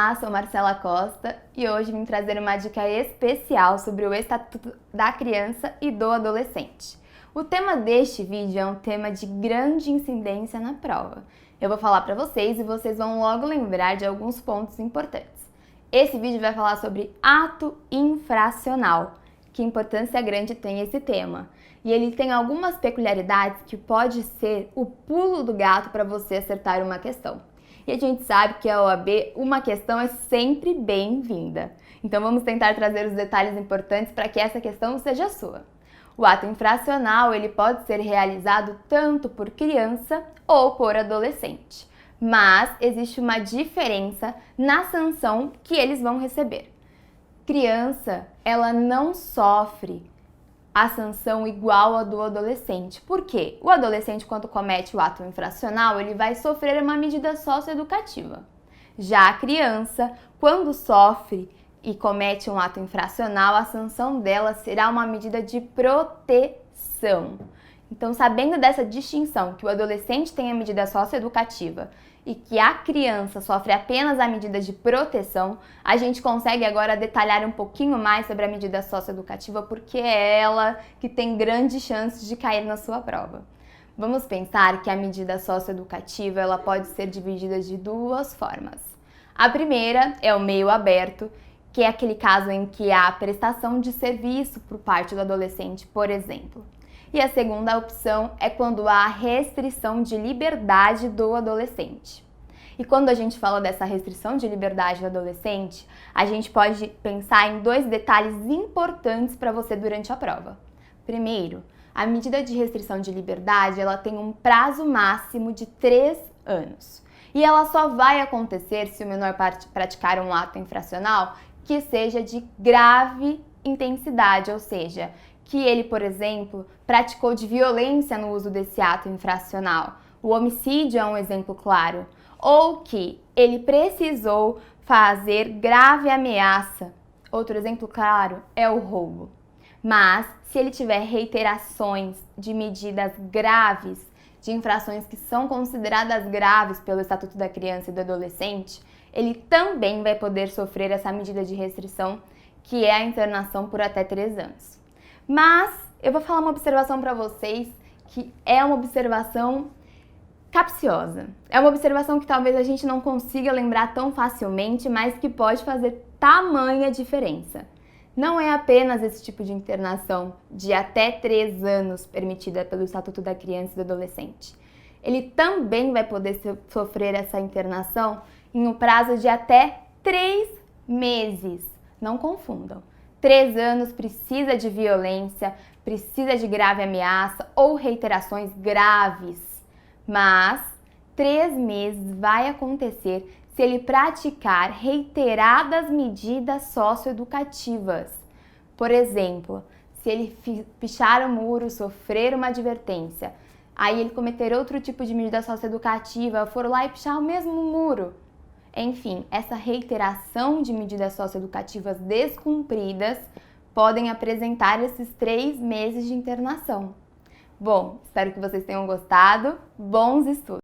Olá, sou Marcela Costa e hoje vim trazer uma dica especial sobre o Estatuto da Criança e do Adolescente. O tema deste vídeo é um tema de grande incidência na prova. Eu vou falar para vocês e vocês vão logo lembrar de alguns pontos importantes. Esse vídeo vai falar sobre ato infracional. Que importância grande tem esse tema? E ele tem algumas peculiaridades que pode ser o pulo do gato para você acertar uma questão. E a gente sabe que a OAB, uma questão é sempre bem-vinda. Então vamos tentar trazer os detalhes importantes para que essa questão seja sua. O ato infracional, ele pode ser realizado tanto por criança ou por adolescente. Mas existe uma diferença na sanção que eles vão receber. Criança, ela não sofre a sanção igual a do adolescente. Por quê? O adolescente, quando comete o ato infracional, ele vai sofrer uma medida socioeducativa. Já a criança, quando sofre e comete um ato infracional, a sanção dela será uma medida de proteção. Então, sabendo dessa distinção, que o adolescente tem a medida socioeducativa e que a criança sofre apenas a medida de proteção, a gente consegue agora detalhar um pouquinho mais sobre a medida socioeducativa, porque é ela que tem grandes chances de cair na sua prova. Vamos pensar que a medida socioeducativa ela pode ser dividida de duas formas. A primeira é o meio aberto, que é aquele caso em que há prestação de serviço por parte do adolescente, por exemplo. E a segunda opção é quando há restrição de liberdade do adolescente. E quando a gente fala dessa restrição de liberdade do adolescente, a gente pode pensar em dois detalhes importantes para você durante a prova. Primeiro, a medida de restrição de liberdade ela tem um prazo máximo de 3 anos. E ela só vai acontecer se o menor praticar um ato infracional que seja de grave intensidade, ou seja, que ele, por exemplo, praticou de violência no uso desse ato infracional. O homicídio é um exemplo claro. Ou que ele precisou fazer grave ameaça. Outro exemplo claro é o roubo. Mas, se ele tiver reiterações de medidas graves, de infrações que são consideradas graves pelo Estatuto da Criança e do Adolescente, ele também vai poder sofrer essa medida de restrição, que é a internação por até 3 anos. Mas eu vou falar uma observação para vocês que é uma observação capciosa. É uma observação que talvez a gente não consiga lembrar tão facilmente, mas que pode fazer tamanha diferença. Não é apenas esse tipo de internação de até 3 anos permitida pelo Estatuto da Criança e do Adolescente. Ele também vai poder sofrer essa internação em um prazo de até 3 meses. Não confundam. 3 anos precisa de violência, precisa de grave ameaça ou reiterações graves. Mas 3 meses vai acontecer se ele praticar reiteradas medidas socioeducativas. Por exemplo, se ele pichar o muro, sofrer uma advertência, aí ele cometer outro tipo de medida socioeducativa, for lá e pichar o mesmo muro. Enfim, essa reiteração de medidas socioeducativas descumpridas podem apresentar esses 3 meses de internação. Bom, espero que vocês tenham gostado. Bons estudos!